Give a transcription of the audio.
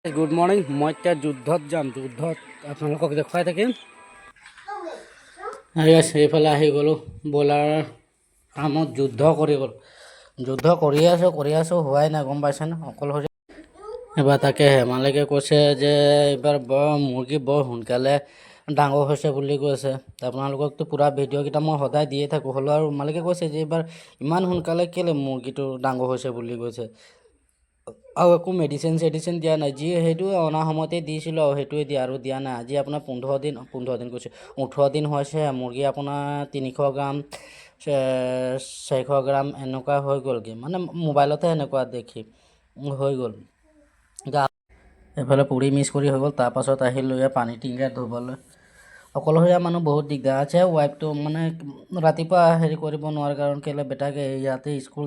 Good morning. মই এতিয়া যুদ্ধত যাম। যুদ্ধত আপোনালোকক দেখুৱাই থাকিম। সেইফালে আহি গ'লোঁ ব্ৰইলাৰ ফাৰ্মত যুদ্ধ কৰি গ'লোঁ। যুদ্ধ কৰি আছোঁ হোৱাই নাই, গম পাইছেনে? অকলশৰীয়া এইবাৰ তাকেহে মালিকে কৈছে যে এইবাৰ মুৰ্গী বৰ সোনকালে ডাঙৰ হৈছে বুলি কৈছে। আপোনালোককতো পূৰা ভিডিঅ'কেইটা মই সদায় দিয়ে থাকোঁ, হ'লেও আৰু মালিকে কৈছে যে এইবাৰ ইমান সোনকালে কেলৈ মুৰ্গীটো ডাঙৰ হৈছে বুলি কৈছে। আৰু একো মেডিচিন দিয়া নাই, যি সেইটো অনা সময়তে দিছিলোঁ আৰু সেইটোৱে দিয়া নাই। আজি আপোনাৰ 15 দিন কৈছে 18 দিন হৈছে। মুৰ্গী আপোনাৰ 300 গ্ৰাম 400 গ্ৰাম এনেকুৱা হৈ গ'লগৈ, মানে মোবাইলতে এনেকুৱা দেখি হৈ গ'ল। এইফালে পুৰি মিক্স কৰি হৈ গ'ল। তাৰপাছত আহিলোঁ পানী টিংকে ধুবলৈ। অকলশৰীয়া মানুহ বহুত দিগদাৰ আছে। ৱাইফটো মানে ৰাতিপুৱা হেৰি কৰিব নোৱাৰে, কাৰণ কেলৈ বেটাকে ইয়াতে স্কুল